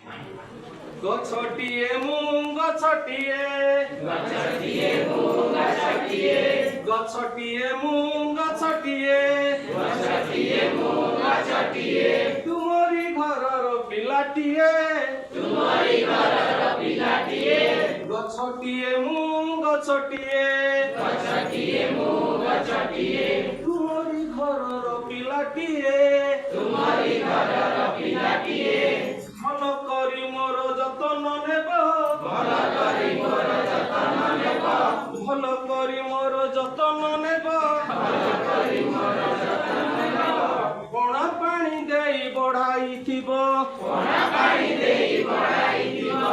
ଗଛଟିଏ ମୁଁ ଗଛଟିଏ ଗଛଟିଏ ମୁଁ ଗଛଟିଏ ଗଛଟିଏ ମୁଁ ଗଛଟିଏ ଗଛଟିଏ ମୁଁ ଗଛଟିଏ ତୁମରି ଘରର ପିଲାଟିଏ ତୁମରି ଘରର ପିଲାଟିଏ ଗଛଟିଏ ମୁଁ ଗଛଟିଏ ଗଛଟିଏ ମୁଁ ଗଛଟିଏ ତୁମରି ଘରର ପିଲାଟିଏ ତୁମରି ଘରର ପିଲାଟିଏ ଭଲ କରି ମୋର ଯତ୍ନ ନେବ ଭଲ କରି ମୋର ଯତ୍ନ ନେବ ଭଲ କରି ମୋର ଯତ୍ନ ନେବ ଭଲ କରି ମୋର ଯତ୍ନ ନେବ ପଣା ପାଣି ଦେଇ ବଢାଇଥିବ ପଣା ପାଣି ଦେଇ ବଢ଼ାଇଥିବ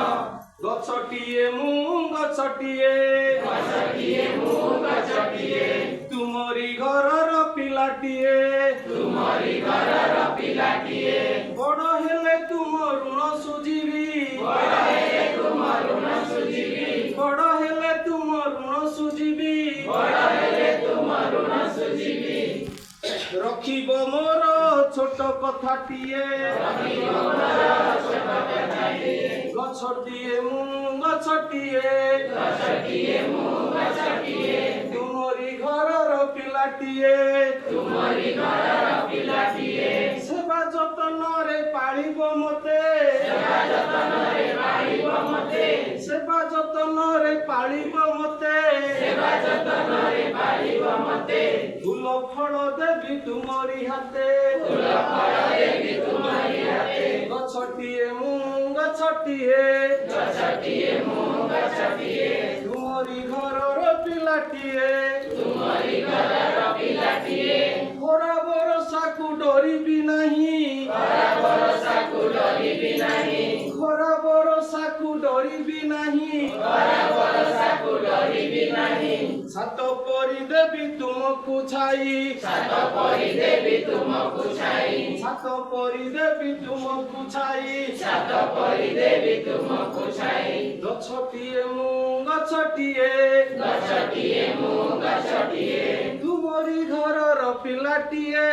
ଗଛଟିଏ ମୁଁ ଗଛଟିଏ ଗଛଟିଏ ମୁଁ ଗଛଟିଏ ତୁମରି ଘରର ପିଲାଟିଏ ତୁମରି ଘରର ପିଲାଟିଏ ବଡ଼ ହେଲେ ତୁମ ଋଣ ସୁଝିବି ବଡ଼ ହେଲେ ତୁମ ଋଣ ସୁଝିବି ବଡ଼ ହେଲେ ତୁମ ଋଣ ସୁଝିବି ବଡ଼ ହେଲେ ତୁମ ଋଣ ସୁଝିବି ରଖିବ ମୋର ଛୋଟ କଥାଟିଏ ରଖିବ ମୋର ଛୋଟ କଥାଟିଏ ଗଛଟିଏ ମୁଁ ଗଛଟିଏ ଗଛଟିଏ ମୁଁ ଗଛଟିଏ ତୁମରି ଘରର ପିଲାଟିଏ ତୁମରି ଘରର ପିଲାଟିଏ ସେବା ଯତ୍ନରେ ପାଳିବ ମୋତେ ସେବା ଯତ୍ନରେ ପାଳିବ ମୋତେ ସେବା ଯତ୍ନରେ ପାଳିବ ମୋତେ ସେବା ଯତ୍ନରେ ପାଳିବ ମୋତେ ଫୁଲ ଫଳ ଦେବି ତୁମରି ହାତେ ଫୁଲ ଫଳ ଦେବି ତୁମରି ହାତେ ଗଛଟିଏ ମୁଁ ଗଛଟିଏ ଗଛଟିଏ ମୁଁ ଗଛଟିଏ ତୁମରି ଘରର ପିଲାଟିଏ ତୁମରି ଘରର ପିଲାଟିଏ ଖରା ବରଷାକୁ ଡରିବି ନାହିଁ ଖରା ବରଷାକୁ ଡରିବି ନାହିଁ ଖରା ବରଷାକୁ ଡରିବି ନାହିଁ ଖରା ବରଷାକୁ ଡରିବି ନାହିଁ ଛାତ ପରି ଦେବି ତୁମକୁ ଛାଇ ଛାତ ପରି ଦେବି ତୁମକୁ ଛାଇ ଛାତ ପରି ଦେବି ତୁମକୁ ଛାଇ ଛାତ ପରି ଦେବି ତୁମକୁ ଛାଇ ଗଛଟିଏ ମୁଁ ଗଛଟିଏ ଗଛଟିଏ ମୁଁ ଗଛଟିଏ ତୁମରି ଘରର ପିଲାଟିଏ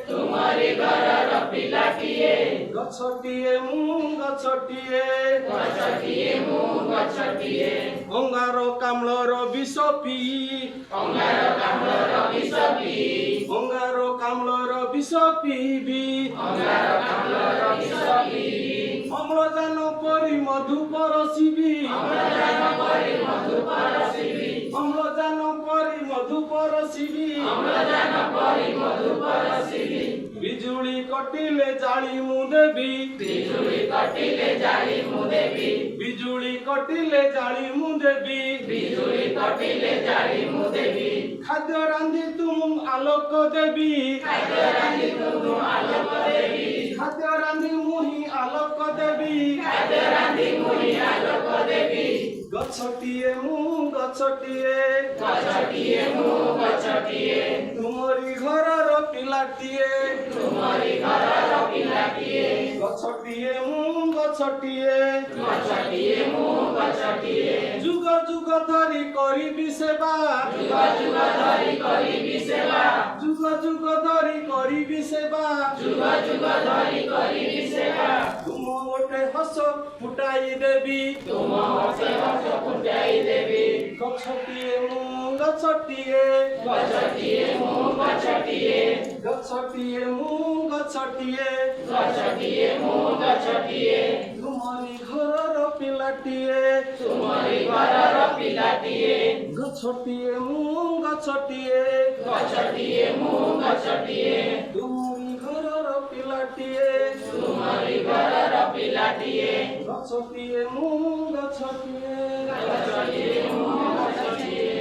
ତୁମରି ଘରର ପିଲାଟିଏ ଗଛଟିଏ ମୁଁ ଗଛଟିଏ ଗଛଟିଏ ମୁଁ ଗଛଟିଏ ଅଙ୍ଗାର କାମ୍ଳର ବିଷ ପିଇ ଅଙ୍ଗାର କାମ୍ଳର ବିଷ ପିଇ ଅଙ୍ଗାର କାମ୍ଳର ବିଷ ପିଇବି ଅଙ୍ଗାର କାମ୍ଳର ବିଷ ପିଇ ଅମ୍ଳଜାନ ପରି ମଧୁ ପରଶିବି ଅମ୍ଳଜାନ ପରି ମଧୁ ପରଶିବି ଅମ୍ଳଜାନ ପରି ମଧୁ ପରଶିବି ଅମ୍ଳଜାନ ପରି ମଧୁ ପରଶିବି ବିଜୁଳି କଟିଲେ ଜାଳି ମୁଁ ଦେବି ବିଜୁଳି କଟିଲେ ଜାଳି ମୁଁ ଦେବି ବିଜୁଳି କଟିଲେ ଜାଳି ମୁଁ ଦେବି ବିଜୁଳି କଟିଲେ ଜାଳି ମୁଁ ଦେବି ଖାଦ୍ୟ ରାନ୍ଧି ତୁମ ଆଲୋକ ଦେବି ଖାଦ୍ୟ ରାନ୍ଧି ତୁମକୁ ଆଲୋକ ଦେବି ଖାଦ୍ୟ ରାନ୍ଧି ମୁଁ ହିଁ ଆଲୋକ ଦେବି ଖାଦ୍ୟ ରାନ୍ଧି ମୁଁ ହିଁ ଆଲୋକ ଦେବି ଗଛଟିଏ ମୁଁ ଗଛଟିଏ ଗଛଟିଏ ମୁଁ ଗଛଟିଏ ତୁମରି ଘରର ପିଲାଟିଏ ତୁମରି ଘରର ପିଲାଟିଏ ଗଛଟିଏ ମୁଁ ଗଛଟିଏ ଗଛଟିଏ ମୁଁ ଗଛଟିଏ ଯୁଗ ଯୁଗ ଧରି କରିବି ସେବା ଯୁଗ ଯୁଗ ଧରି କରିବି ସେବା ଯୁଗ ଯୁଗ ଧରି କରିବି ସେବା ଯୁଗ ଯୁଗ ଧରି କରିବି ସେବା ତୁମ ଗୋଟେ ହସ ଫୁଟାଇ ଦେବି ତୁମ ହସ ହସ ଫୁଟାଇ ଦେବି ଗଛଟିଏ ମୁଁ ଗଛଟିଏ ଗଛଟିଏ ମୁଁ ଗଛଟିଏ ଗଛଟିଏ ମୁଁ ଗଛଟିଏ ଗଛଟିଏ ମୁଁ ଗଛଟିଏ ତୁମରି ଘରର ପିଲାଟିଏ ତୁମରି ଘରର ପିଲାଟିଏ ଗଛଟିଏ ମୁଁ ଗଛଟିଏ ଗଛଟିଏ ମୁଁ ଗଛଟିଏ ତୁମରି ଘରର ପିଲାଟିଏ ତୁମରି ଘରର ପିଲାଟିଏ ଗଛଟିଏ ମୁଁ ଗଛଟିଏ ଗଛଟିଏ ମୁଁ ଗଛଟିଏ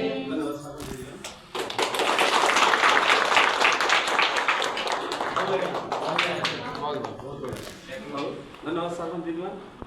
ଧନ୍ୟବାଦ ସାର୍ ଦିନ